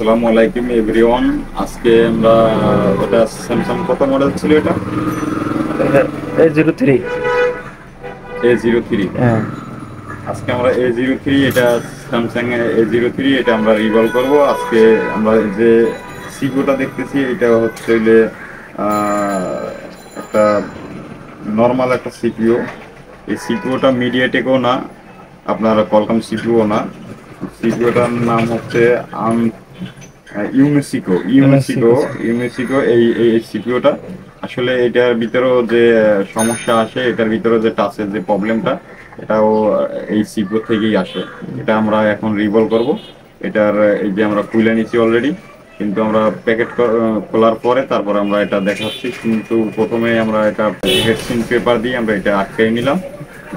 আসসালামু আলাইকুম এভরিওয়ান। আজকে আমরা ওটা স্যামসাং কত মডেল ছিল এটা? A03। A03। হ্যাঁ। আজকে আমরা A03, এটা স্যামসাং A03, এটা আমরা রিভলভ করব। আজকে আমরা যে সিপিইউটা দেখতেছি এটা হচ্ছে হইলে আহ, একটা নর্মাল একটা সিপিইউ। এই সিপিইউটা মিডিয়াটেকও না, আপনার কলকাম সিপিইউ না। সিপিইউটার নাম হচ্ছে ইউনিসিকো ইউনিসিকো NSC ইউনিসিকো এই সিপিইউটা। আসলে এটার ভিতরেও যে সমস্যা আসে, এটার ভিতরে যে টাচের যে প্রবলেমটা, এটাও এই সিপিইউ থেকেই আসে। এটা আমরা এখন রিভলভ করব। এটার এই যে আমরা খুলে নিছি অলরেডি, কিন্তু আমরা প্যাকেট খোলার পরে তারপর আমরা এটা দেখাচ্ছি। কিন্তু প্রথমে আমরা এটা হেডসিন পেপার দিয়ে আমরা এটা আটকে নিলাম,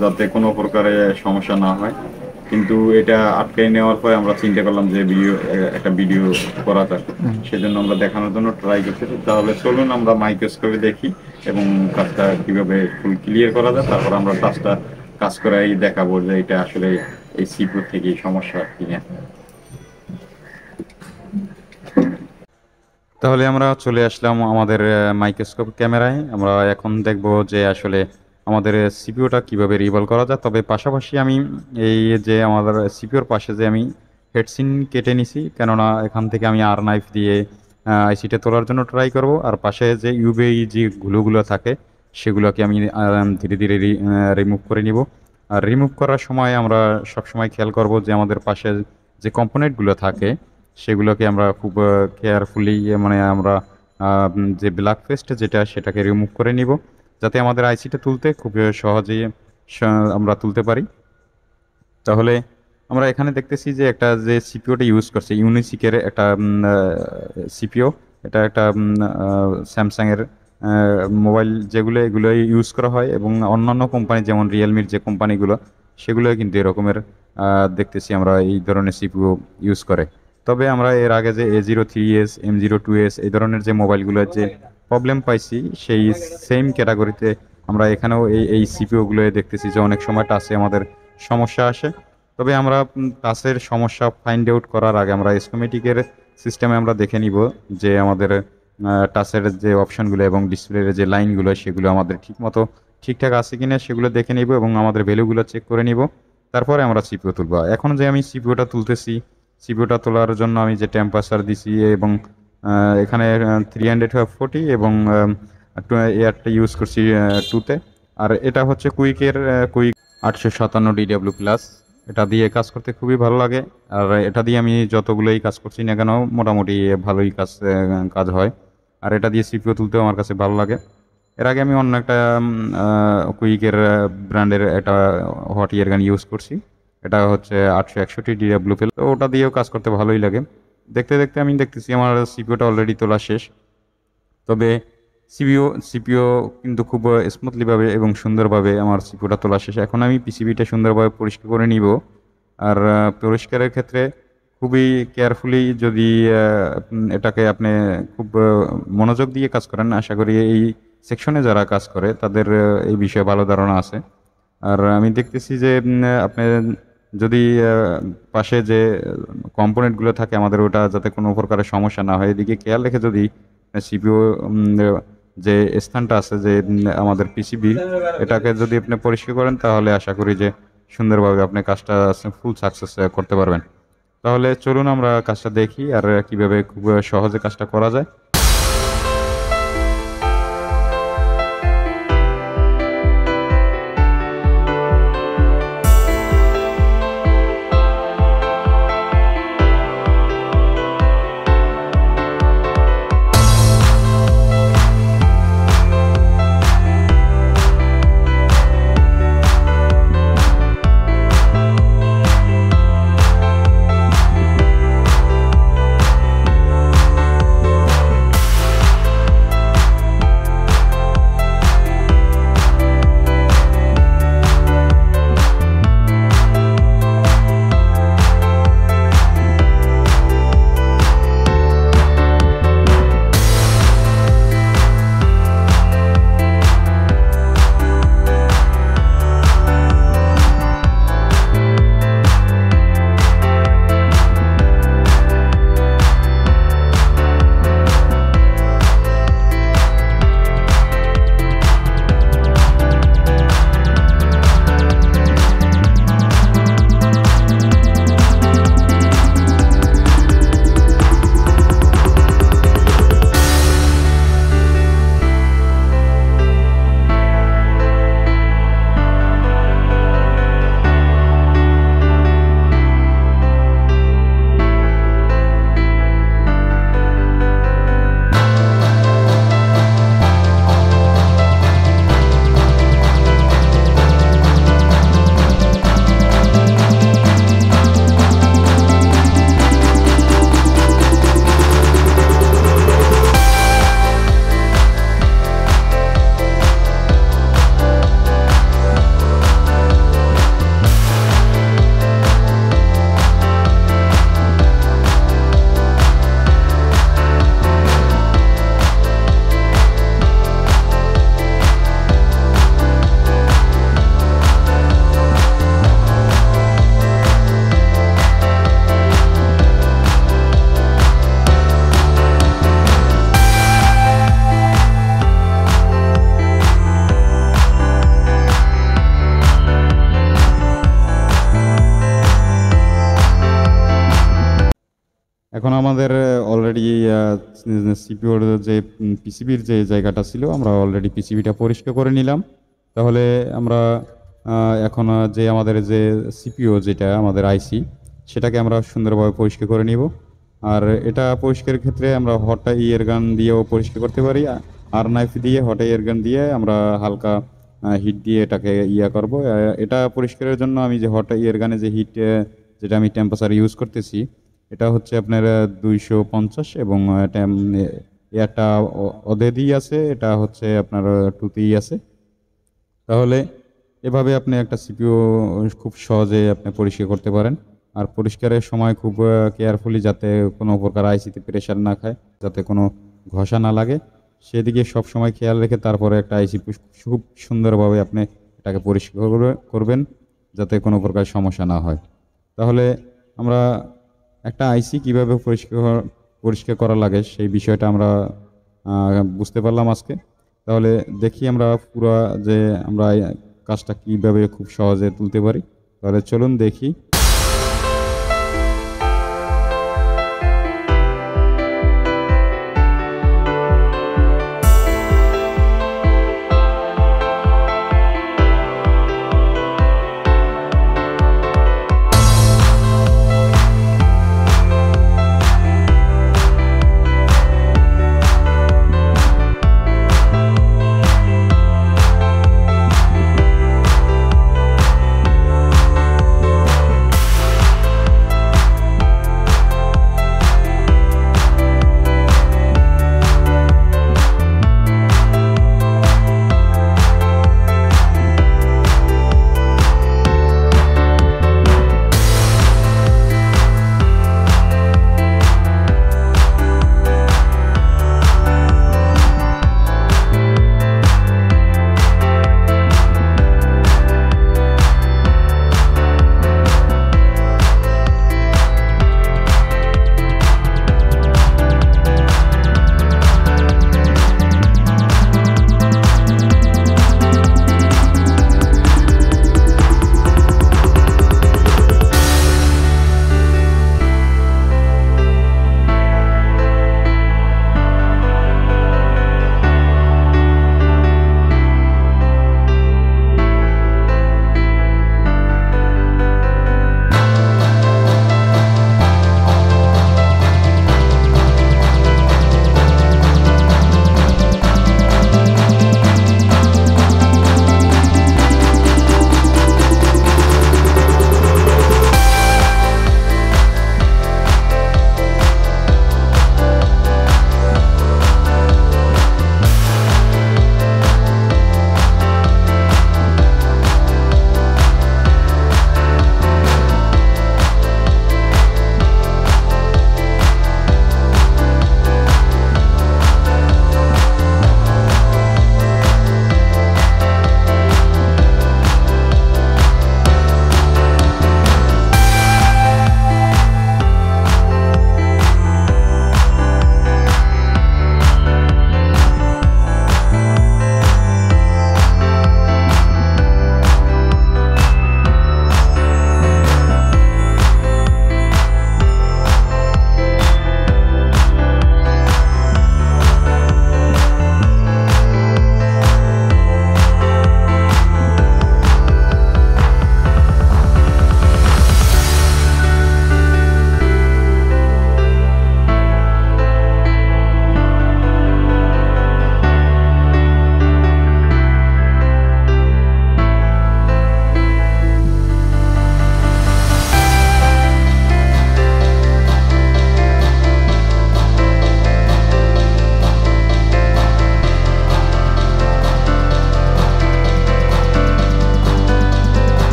যাতে কোনো প্রকারে সমস্যা না হয়। কিন্তু এটা আটকে নেওয়ার পরে আমরা চিন্তা করলাম যে একটা ভিডিও করা যাক, সেজন্য আমরা দেখানোর জন্য ট্রাই করতেছি। তাহলে চলুন আমরা মাইক্রোস্কোপে দেখি এবং কাজটা কিভাবে ফুল ক্লিয়ার করা যায়, তারপর আমরা কাজটা কাজ করাই দেখাবো যে এটা আসলে এই সিপিইউ থেকে সমস্যা কিনা। তাহলে আমরা চলে আসলাম আমাদের মাইক্রোস্কোপ ক্যামেরায়। আমরা এখন দেখব যে আসলে আমাদের সিপিইউটা কিভাবে রিভলভ করা যায়। তবে পাশাপাশি আমি এই যে আমাদের সিপিইউর পাশে যে আমি হেডসিন কেটে নিছি, কেননা এখান থেকে আমি আর নাইফ দিয়ে আইসিটা তোলার জন্য ট্রাই করব। আর পাশে যে ইউবিআই যে গ্লুগুলো থাকে সেগুলোকে আমি ধীরে ধীরে রিমুভ করে নিব। আর রিমুভ করার সময় আমরা সবসময় খেয়াল করব যে আমাদের পাশে যে কম্পোনেন্টগুলো থাকে সেগুলোকে আমরা খুব কেয়ারফুলি, মানে আমরা যে ব্ল্যাক পেস্ট যেটা সেটাকে রিমুভ করে নিব, যাতে আমাদের আইসিটা তুলতে খুব সহজেই আমরা তুলতে পারি। তাহলে আমরা এখানে দেখতেছি যে একটা যে সিপিইউটা ইউজ করছে ইউনিসিকের একটা সিপিইউ। এটা একটা স্যামসাংয়ের মোবাইল যেগুলো এগুলো ইউজ করা হয়, এবং অন্যান্য কোম্পানি যেমন রিয়েলমির যে কোম্পানিগুলো সেগুলো কিন্তু এরকমের দেখতেছি আমরা এই ধরনের সিপিইউ ইউজ করে। তবে আমরা এর আগে যে A03s M02s এই ধরনের যে মোবাইলগুলোর যে প্রবলেম পাইছি, সেই সেম ক্যাটাগরিতে আমরা এখানেও এই সিপিইউগুলো দেখতেছি যে অনেক সময় টাচে আমাদের সমস্যা আসে। তবে আমরা টাচের সমস্যা ফাইন্ড আউট করার আগে আমরা স্কিমেটিকের সিস্টেমে আমরা দেখে নিব যে আমাদের টাচের যে অপশনগুলো এবং ডিসপ্লের যে লাইনগুলো সেগুলো আমাদের ঠিকমতো ঠিকঠাক আছে কিনা সেগুলো দেখে নিব, এবং আমাদের ভ্যালুগুলো চেক করে নিব। তারপরে আমরা সিপিইউ তুলব। এখন যে আমি সিপিইউটা তুলতেছি, সিপিইউটা তোলার জন্য আমি যে টেম্পারেচার দিছি, এবং এখানে 340 এবং এয়ারটা ইউজ করছি 2-তে। আর এটা হচ্ছে কুইক 857 DW+। এটা দিয়ে কাজ করতে খুবই ভালো লাগে। আর এটা দিয়ে আমি যতগুলোই কাজ করছি না কেন মোটামুটি ভালোই কাজ হয়। আর এটা দিয়ে সিপিইউ তুলতেও আমার কাছে ভালো লাগে। এর আগে আমি অন্য একটা কুইকের ব্র্যান্ডের একটা হট ইয়ার গান ইউজ করছি। এটা হচ্ছে 861 DW+। তো ওটা দিয়েও কাজ করতে ভালোই লাগে। দেখতে দেখতে আমি দেখতেছি আমার সিপিইউটা অলরেডি তোলা শেষ। তবে সিপিইউ কিন্তু খুব স্মুথলিভাবে এবং সুন্দরভাবে আমার সিপিইউটা তোলা শেষ। এখন আমি পিসিবিটা সুন্দরভাবে পরিষ্কার করে নিব। আর পরিষ্কারের ক্ষেত্রে খুবই কেয়ারফুলি যদি এটাকে আপনি খুব মনোযোগ দিয়ে কাজ করেন, আশা করি এই সেকশনে যারা কাজ করে তাদের এই বিষয়ে ভালো ধারণা আছে। আর আমি দেখতেছি যে আপনি যদি পাশে যে কম্পোনেন্টগুলো থাকে আমাদের, ওটা যাতে কোনো প্রকারের সমস্যা না হয় এদিকে খেয়াল রেখে যদি সিপিইউ যে স্থানটা আছে যে আমাদের পিসিবি, এটাকে যদি আপনি পরিষ্কার করেন তাহলে আশা করি যে সুন্দরভাবে আপনি কাজটা ফুল সাকসেস করতে পারবেন। তাহলে চলুন আমরা কাজটা দেখি আর কিভাবে খুব সহজে কাজটা করা যায়। এখন আমাদের অলরেডি সিপিওর যে পিসিবির যে জায়গাটা ছিল আমরা অলরেডি পিসিবিটা পরিষ্কার করে নিলাম। তাহলে আমরা এখন যে আমাদের যে সিপিও যেটা আমাদের আইসি সেটাকে আমরা সুন্দরভাবে পরিষ্কার করে নিব। আর এটা পরিষ্কারের ক্ষেত্রে আমরা হট এয়ার গান দিয়েও পরিষ্কার করতে পারি, আর নাইফ দিয়ে হট এয়ার গান দিয়ে আমরা হালকা হিট দিয়ে এটাকে করব। এটা পরিষ্কারের জন্য আমি যে হট এয়ার গানে যে হিট যেটা আমি টেম্পারেচার ইউজ করতেছি এটা হচ্ছে আপনার 250 এবং এয়ারটা ওদেরই আছে, এটা হচ্ছে আপনার টুতেই আছে। তাহলে এভাবে আপনি একটা সিপিইউ খুব সহজে আপনি পরিষ্কার করতে পারেন। আর পরিষ্কারের সময় খুব কেয়ারফুলি যাতে কোনো প্রকার আইসিতে প্রেশার না খায়, যাতে কোনো ঘষা না লাগে, সেদিকে সব সময় খেয়াল রেখে তারপরে একটা আইসি খুব সুন্দরভাবে আপনি এটাকে পরিষ্কার করবেন যাতে কোনো প্রকার সমস্যা না হয়। তাহলে আমরা একটা আইসি কীভাবে পরিষ্কার করা লাগে সেই বিষয়টা আমরা বুঝতে পারলাম আজকে। তাহলে দেখি আমরা পুরো যে আমরা কাজটা কীভাবে খুব সহজে তুলতে পারি। তাহলে চলুন দেখি।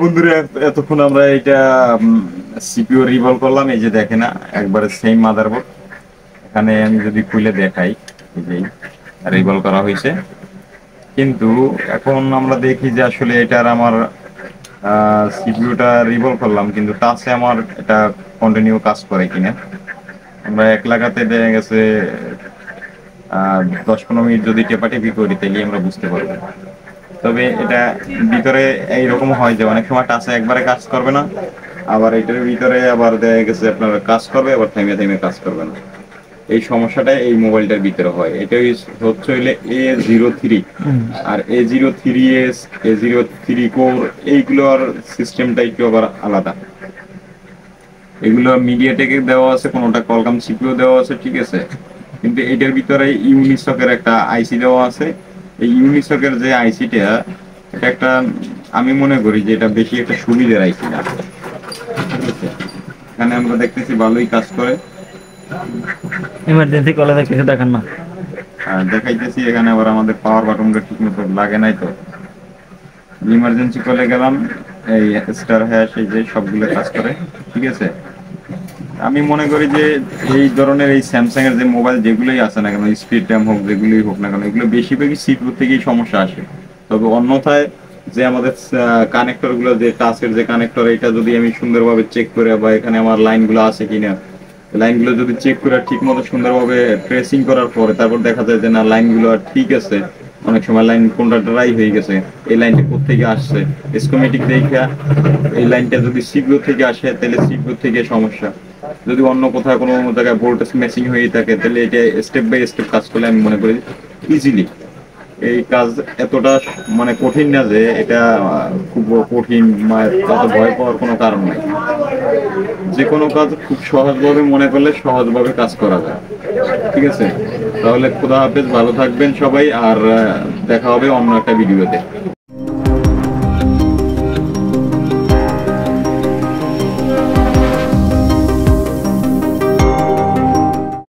বন্ধুরা এতক্ষণ আমরা এটা সিপিইউ রিভলভ করলাম। এই যে দেখে না একবারে সেম মাদারবোর্ড। এখানে আমি যদি খুলে দেখাই, এই যে রিভলভ করা হয়েছে। কিন্তু এখন আমরা দেখি যে আসলে এটার আমার সিপিইউটা রিভলভ করলাম, কিন্তু টাচে আমার এটা কন্টিনিউ কাজ করে কিনা। আমরা এক লাগাতে দেখা গেছে 10-15 মিনিট যদি টেপাটেপি করি তাহলে আমরা বুঝতে পারবো। তবে এটা ভিতরে এইরকম হয় যে অনেক সময় টাচে একবারে কাজ করবে না, আবার এটার ভিতরে আবার দেখা গেছে আপনার কাজ করবে আবার থেমে থেমে কাজ করবে না। এই সমস্যাটা এই মোবাইলটার ভিতরে হয়। এটা হচ্ছে হইলে A03 আর A03s, A03 কোর, এইগুলোর সিস্টেমটা একটু আবার আলাদা। এগুলো মিডিয়াটেকের দেওয়া আছে, কোনোটা কলকাম সিপিইউ দেওয়া আছে, ঠিক আছে। কিন্তু এটার ভিতরে ইউনিসকের একটা আইসি দেওয়া আছে। এই ইউনিসকের যে আইসিটা, এটা একটা, আমি মনে করি যে এটা বেশি একটা সুবিধার আইসি না, ঠিক আছে। এখানে আমরা দেখতেছি ভালোই কাজ করে। ইমার্জেন্সি কলে দেখতেছি, দেখেন না। আর দেখাইতেছি এখানে আবার আমাদের পাওয়ার বাটনটা ঠিক মতো লাগে নাই তো। ইমার্জেন্সি কলে গেলাম, এই স্টার হ্যাশ এই যে সবগুলো কাজ করে, ঠিক আছে। আমি মনে করি যে এই ধরনের এই স্যামসাং এর যে মোবাইল যেগুলোই আছে না কেন, স্পিড র্যাম হোক যেগুলোই হোক না কেন, এগুলো বেশিরভাগই সিপিইউ থেকেই সমস্যা আসে। তবে অন্যথায় যে আমাদের কানেক্টর গুলো, যে টাচের যে কানেক্টর, এটা যদি আমি সুন্দরভাবে চেক করে, বা এখানে আমার লাইনগুলো আছে কিনা, লাইনগুলো যদি চেক করে ঠিক মতো সুন্দরভাবে ট্রেসিং করার পরে তারপর দেখা যায় যে না, লাইনগুলো ঠিক আছে। অনেক সময় লাইন কোনটা ড্রাই হয়ে গেছে, এই লাইনটা কোথেকে আসছে, স্কিমেটিক দেখা এই লাইনটা যদি সিপিইউ থেকে আসে তাহলে সিপিইউ থেকে সমস্যা। যদি অন্য কোথাও কোনো জায়গায় ভোল্টেজ ম্যাচিং হয়ে থাকে তাহলে এটা স্টেপ বাই স্টেপ কাজ করলে আমি মনে করি ইজিলি। এই কাজ এতটা মানে কঠিন না যে এটা খুব কঠিন, এত ভয় পাওয়ার কোনো কারণ নাই। যে কোনো কাজ খুব সহজভাবে মনে করলে সহজভাবে কাজ করা যায়, ঠিক আছে। তাহলে খোদা হাফেজ, ভালো থাকবেন সবাই, আর দেখা হবে অন্য একটা ভিডিওতে।